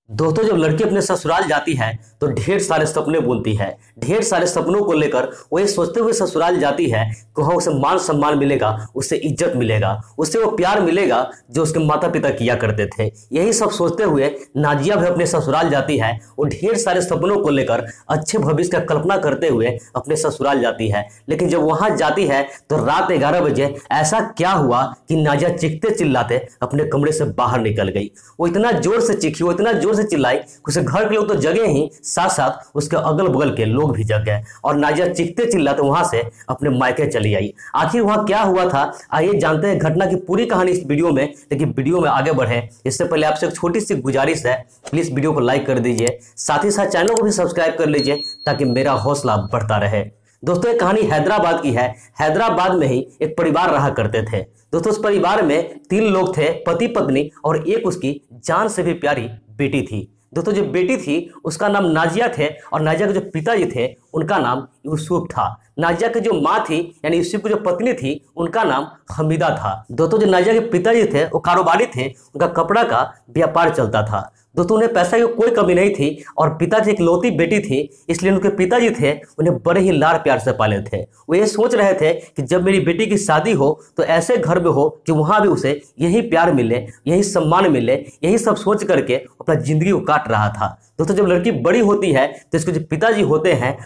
दोस्तों, जब लड़की अपने ससुराल जाती है तो ढेर सारे सपने बुनती है। ढेर सारे सपनों को लेकर वो ये सोचते हुए ससुराल जाती है कि वहाँ उसे मान सम्मान मिलेगा, उससे इज्जत मिलेगा, उससे वो प्यार मिलेगा जो उसके माता पिता किया करते थे। यही सब सोचते हुए नाजिया भी अपने ससुराल जाती है। वो ढेर सारे सपनों को लेकर अच्छे भविष्य का कल्पना करते हुए अपने ससुराल जाती है। लेकिन जब वहां जाती है तो रात 11 बजे ऐसा क्या हुआ कि नाजिया चीखते चिल्लाते अपने कमरे से बाहर निकल गई। वो इतना जोर से चीखी, वो इतना जोर से चिल्लाई, उसके घर के लोग तो जगे ही, साथ साथ उसके अगल बगल के लोग भी जग गए और नाजिया चीखते चिल्लाते वहां से अपने मायके चली आई। आखिर वहां क्या हुआ था, आइए जानते हैं घटना की पूरी कहानी इस वीडियो में। लेकिन वीडियो में आगे बढ़े इससे पहले आपसे एक छोटी सी गुजारिश है, प्लीज वीडियो को लाइक कर दीजिए, साथ ही साथ चैनल को भी सब्सक्राइब कर लीजिए ताकि मेरा हौसला बढ़ता रहे। दोस्तों, ये कहानी हैदराबाद की है। हैदराबाद में ही एक परिवार रहा करते थे। दोस्तों, उस परिवार में 3 लोग थे, पति पत्नी और एक उसकी जान से भी प्यारी बेटी थी। दोस्तों, जो बेटी थी उसका नाम नाजिया थे और नाजिया के जो पिताजी थे उनका नाम यूसुफ था। नाजिया की जो माँ थी यानी यूसुफ की जो पत्नी थी उनका नाम हमीदा था। दोस्तों, जो नाजिया के पिताजी थे वो कारोबारी थे, उनका कपड़ा का व्यापार चलता था। दोस्तों, उन्हें पैसा की कोई कमी नहीं थी और पिताजी एक लौती बेटी थी, इसलिए उनके पिताजी थे उन्हें बड़े ही लाड़ प्यार से पाले थे। वो ये सोच रहे थे कि जब मेरी बेटी की शादी हो तो ऐसे घर में हो कि वहां भी उसे यही प्यार मिले, यही सम्मान मिले, यही सब सोच करके अपना जिंदगी को काट रहा था। दोस्तों, जब लड़की बड़ी होती है तो इसके जो पिताजी होते हैं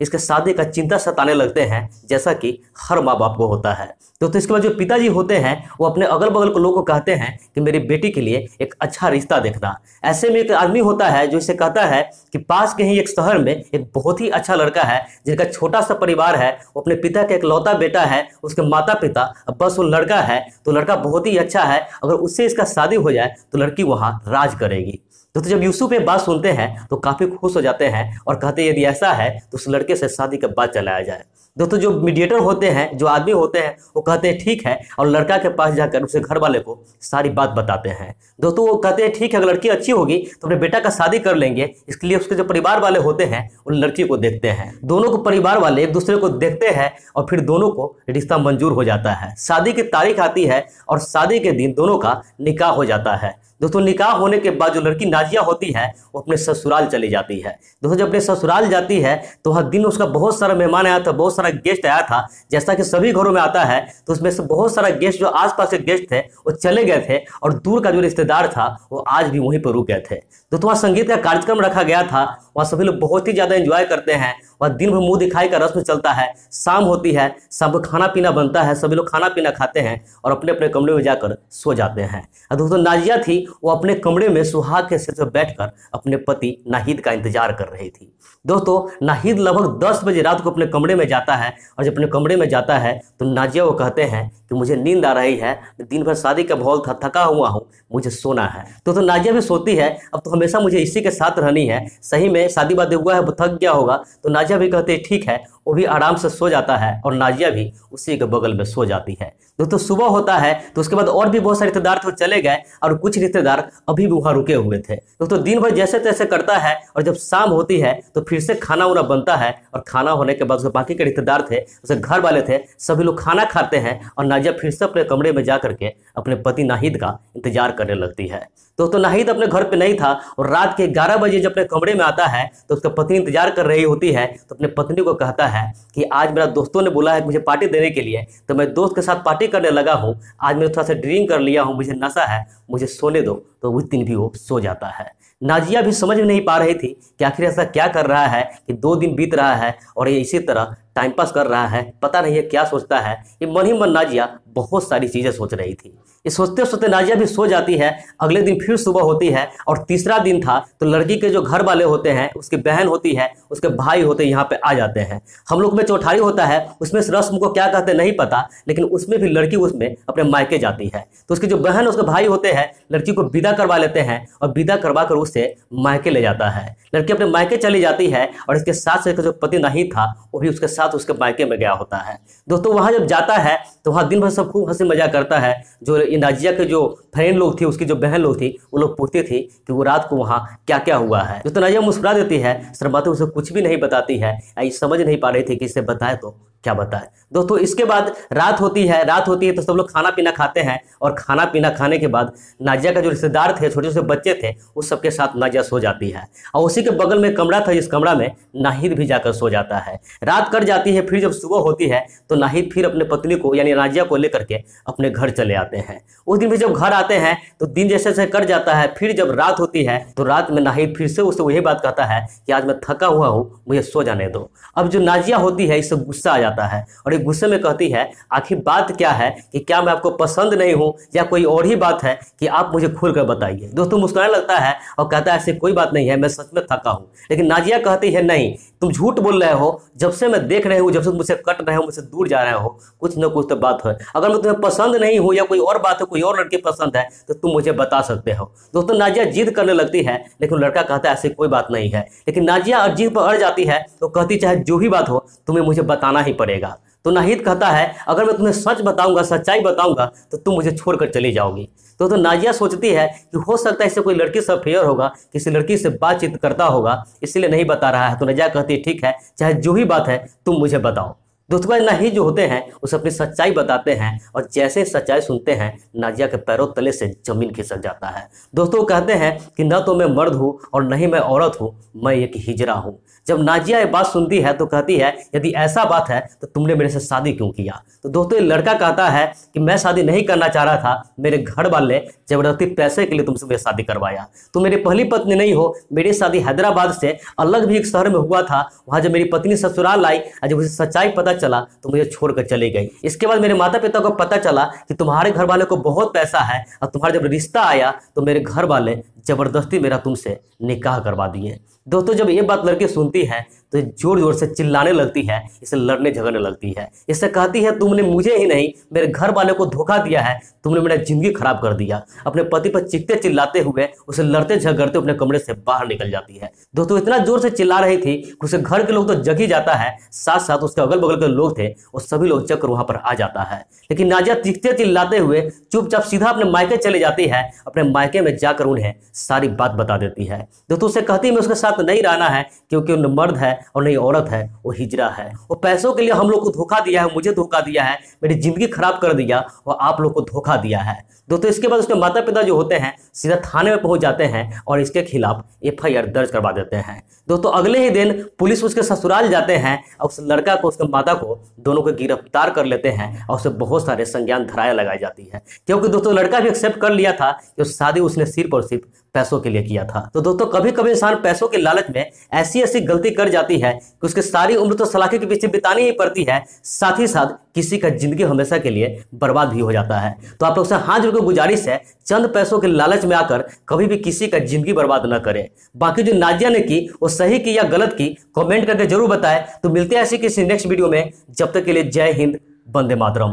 इसके शादी का चिंता सताने लगते हैं, जैसा कि हर माँ बाप को होता है। तो इसके बाद जो पिताजी होते हैं वो अपने अगल बगल के लोगों को कहते हैं कि मेरी बेटी के लिए एक अच्छा रिश्ता देखना। ऐसे में एक आदमी होता है जो इसे कहता है कि पास के ही एक शहर में एक बहुत ही अच्छा लड़का है जिनका छोटा सा परिवार है, वो अपने पिता का इकलौता बेटा है, उसके माता पिता बस वो लड़का है, तो लड़का बहुत ही अच्छा है, अगर उससे इसका शादी हो जाए तो लड़की वहां राज करेगी। तो जब यूसुफ ये बात सुनते हैं तो काफी खुश हो जाते हैं और कहते हैं यदि ऐसा है तो उस लड़के से शादी के बाद चलाया जाए। दोस्तों, जो मीडिएटर होते हैं, जो आदमी होते हैं, वो कहते हैं ठीक है और लड़का के पास जाकर उसे घर वाले को सारी बात बताते हैं। दोस्तों, वो कहते हैं ठीक है, अगर लड़की अच्छी होगी तो अपने बेटा का शादी कर लेंगे। इसके लिए उसके जो परिवार वाले होते हैं उन लड़की को देखते हैं। दोनों को परिवार वाले एक दूसरे को देखते हैं और फिर दोनों को रिश्ता मंजूर हो जाता है। शादी की तारीख आती है और शादी के दिन दोनों का निकाह हो जाता है। दोस्तों, निकाह होने के बाद जो लड़की नाजिया होती है वो अपने ससुराल चली जाती है। दोस्तों, जब अपने ससुराल जाती है तो हर दिन उसका बहुत सारा मेहमान आया था, बहुत सारा गेस्ट आया था, जैसा कि सभी घरों में आता है। तो उसमें से बहुत सारा गेस्ट, जो आसपास के गेस्ट थे वो चले गए थे और दूर का जो रिश्तेदार था वो आज भी वहीं पर रुक गए थे। दोस्तों, वहाँ संगीत का कार्यक्रम रखा गया था, वहाँ सभी लोग बहुत ही ज्यादा एंजॉय करते हैं। वह दिन भर मुंह दिखाई का रस्म चलता है। शाम होती है, शाम को खाना पीना बनता है, सभी लोग खाना पीना खाते हैं और अपने अपने कमरे में जाकर सो जाते हैं। दोस्तों, नाजिया थी वो अपने कमरे में सुहाग के सिर पर बैठकर अपने पति नाहिद का इंतजार कर रही थी। दोस्तों, नाहिद लगभग 10 बजे रात को अपने कमरे में जाता है और जब अपने कमरे में जाता है तो नाजिया वो कहते हैं कि मुझे नींद आ रही है, दिन भर शादी का माहौल था, थका हुआ हूँ, मुझे सोना है। तो नाजिया भी सोती है, अब तो हमेशा मुझे इसी के साथ रहनी है, सही में शादी वादी हुआ है, वो थक गया होगा। तो नाजिया भी कहते हैं ठीक है, वो भी आराम से सो जाता है और नाजिया भी उसी के बगल में सो जाती है। दोस्तों, सुबह होता है तो उसके बाद और भी बहुत सारे रिश्तेदार थे वो चले गए और कुछ रिश्तेदार अभी भी वहां रुके हुए थे। दोस्तों, दिन भर जैसे तैसे करता है और जब शाम होती है तो फिर से खाना वाना बनता है और खाना होने के बाद उसके बाकी के रिश्तेदार थे, उसके घर वाले थे, सभी लोग खाना खाते हैं और नाजिया फिर से अपने कमरे में जा करके अपने पति नाहिद का इंतजार करने लगती है। दोस्तों, नाहिद अपने घर पे नहीं था और रात के 11 बजे जब अपने कमरे में आता है तो उसका पत्नी इंतजार कर रही होती है। तो अपने पत्नी को कहता है कि आज मेरा दोस्तों ने बोला है मुझे पार्टी देने के लिए, तो मैं दोस्त के साथ पार्टी करने लगा हूँ। आज मैं थोड़ा सा ड्रिंक कर लिया हूँ, मुझे नशा है, मुझे सोने दो। तो उस दिन भी वो सो जाता है। नाजिया भी समझ में नहीं पा रही थी कि आखिर ऐसा क्या कर रहा है कि 2 दिन बीत रहा है और ये इसी तरह टाइम पास कर रहा है, पता नहीं है क्या सोचता है। ये मन ही मन नाजिया बहुत सारी चीजें सोच रही थी। ये सोचते सोचते नाजिया भी सो जाती है। अगले दिन फिर सुबह होती है और तीसरा दिन था तो लड़की के जो घर वाले होते हैं, उसकी बहन होती है, उसके भाई होते हैं, यहाँ पे आ जाते हैं। हम लोग में चौठारी होता है, उसमें इस रस्म को क्या कहते हैं नहीं पता, लेकिन उसमें भी लड़की उसमें अपने मायके जाती है। तो उसकी जो बहन उसके भाई होते हैं लड़की को विदा करवा लेते हैं और विदा करवा कर उसे मायके ले जाता है। लड़की अपने मायके चली जाती है और इसके साथ से जो पति नाहिद था वो भी उसके साथ उसके मायके में गया होता है। दोस्तों, वहां जब जाता है तो वहां दिन भर सब खूब हंसी मजाक करता है। जो नाजिया के जो फ्रेंड लोग थे, उसकी जो बहन लोग थी, वो लोग पूछती थी कि वो रात को वहां क्या क्या हुआ है। तो नाजिया मुस्कुरा देती है, शर्माते उसे कुछ भी नहीं बताती है। समझ नहीं पा रही थी कि इसे बताए तो क्या बताएं दोस्तों। इसके बाद रात होती है तो सब लोग खाना पीना खाते हैं, और खाना पीना खाने के बाद नाजिया का जो रिश्तेदार थे, छोटे छोटे बच्चे थे, उस सबके साथ नाजिया सो जाती है। और उसी के बगल में कमरा था, जिस कमरा में नाहिद भी जाकर सो जाता है। रात कट जाती है, फिर जब सुबह होती है तो नाहिद फिर अपने पत्नी को यानी नाजिया को लेकर के अपने घर चले आते हैं। उस दिन भी जब घर आते हैं तो दिन जैसे जैसे कट जाता है, फिर जब रात होती है तो रात में नाहिद फिर से उससे वही बात कहता है कि आज मैं थका हुआ हूँ, मुझे सो जाने दो। अब जो नाजिया होती है इससे गुस्सा आ जाता है, और एक गुस्से में कहती है आखिर बात क्या है, कि क्या मैं आपको पसंद नहीं हूं या कोई और ही बात है, कि आप मुझे खुलकर बताइए। दोस्तों मुस्कुराने लगता है और कहता है ऐसी कोई बात नहीं है, मैं सच में थका हूं। लेकिन नाजिया कहती है नहीं, तुम झूठ बोल रहे हो, जब से मैं देख रही हूं, जब से मुझसे कट रहे हो, मुझसे दूर जा रहे हो, कुछ ना कुछ तो बात है। अगर मैं तुम्हें पसंद नहीं हूं या कोई और बात है, कोई और लड़की पसंद है, तो तुम मुझे बता सकते हो। दोस्तों नाजिया जिद करने लगती है, लेकिन लड़का कहता है ऐसी कोई बात नहीं है। लेकिन नाजिया जिद पर अड़ जाती है तो कहती चाहे जो भी बात हो तुम्हें मुझे बताना ही पड़ेगा। तो नाहिद कहता है अगर मैं तुम्हें सच बताऊंगा, सच्चाई बताऊंगा, तो तुम मुझे छोड़कर चली जाओगी। तो नाजिया सोचती है कि हो सकता है इससे कोई लड़की से अफेयर होगा, किसी लड़की से बातचीत करता होगा, इसलिए नहीं बता रहा है। तो नाजिया कहती है ठीक है, चाहे जो भी बात है तुम मुझे बताओ। दोस्तों नाहिद जो होते हैं उसे अपनी सच्चाई बताते हैं, और जैसे सच्चाई सुनते हैं नाजिया के पैरों तले से जमीन खिसक जाता है। दोस्तों कहते हैं कि न तो मैं मर्द हूँ और न ही मैं औरत हूँ, मैं एक हिजड़ा हूँ। जब नाजिया ये बात सुनती है तो कहती है यदि ऐसा बात है तो तुमने मेरे से शादी क्यों किया। तो दोस्तों लड़का कहता है कि मैं शादी नहीं करना चाह रहा था, मेरे घर वाले जबरदस्ती पैसे के लिए तुमसे मेरी शादी करवाया। तुम मेरी पहली पत्नी नहीं हो, मेरी शादी हैदराबाद से अलग भी एक शहर में हुआ था। वहाँ जब मेरी पत्नी ससुराल आई, जब उसे सच्चाई पता चला तो मुझे छोड़कर चली गई। इसके बाद मेरे माता पिता को पता चला कि तुम्हारे घर वाले को बहुत पैसा है, और तुम्हारा जब रिश्ता आया तो मेरे घर वाले जबरदस्ती मेरा तुमसे निकाह करवा दिए। दोस्तों जब ये बात लड़की सुनती है तो जोर जोर से चिल्लाने लगती है, इसे लड़ने झगड़ने लगती है। इससे कहती है तुमने मुझे ही नहीं मेरे घर वाले को धोखा दिया है, तुमने मेरा जिंदगी खराब कर दिया। अपने पति पर चीखते चिल्लाते हुए उसे लड़ते झगड़ते अपने कमरे से बाहर निकल जाती है। दोस्तों इतना जोर से चिल्ला रही थी कि उसके घर के लोग तो जग ही जाता है, साथ साथ उसके अगल बगल के लोग थे और सभी लोग जगकर वहां पर आ जाता है। लेकिन नाजिया चीखते चिल्लाते हुए चुपचाप सीधा अपने मायके चले जाती है। अपने मायके में जाकर उन्हें सारी बात बता देती है। दोस्तों उसे कहती है मैं उसके साथ नहीं रहना है, क्योंकि वो मर्द है और नहीं औरत है, वो हिजड़ा है। वो पैसों के लिए हम लोग को धोखा दिया है, मुझे धोखा दिया है, मेरी जिंदगी खराब कर दिया और आप लोग को धोखा दिया है। दोस्तों इसके बाद उसके माता पिता जो होते हैं सीधा थाने में पहुंच जाते हैं और इसके खिलाफ FIR दर्ज करवा देते हैं। दोस्तों अगले ही दिन पुलिस उसके ससुराल जाते हैं और उस लड़का को उसके माता को दोनों को गिरफ्तार कर लेते हैं, और उसे बहुत सारे संज्ञान धाराएं लगाई जाती है, क्योंकि दोस्तों लड़का भी एक्सेप्ट कर लिया था कि शादी उसने सिर्फ और सिर्फ पैसों के लिए किया था। तो दोस्तों कभी कभी इंसान पैसों के लालच में ऐसी ऐसी गलती कर जाती है कि उसकी सारी उम्र तो सलाखे के पीछे बितानी ही पड़ती है, साथ ही साथ किसी का जिंदगी हमेशा के लिए बर्बाद भी हो जाता है। तो आप लोग से हाथ जोड़ के गुजारिश है, चंद पैसों के लालच में आकर कभी भी किसी का जिंदगी बर्बाद न करें। बाकी जो नाजिया ने की वो सही की या गलत की कमेंट करके जरूर बताएं। तो मिलते हैं ऐसी किसी नेक्स्ट वीडियो में, जब तक के लिए जय हिंद, वंदे मातरम।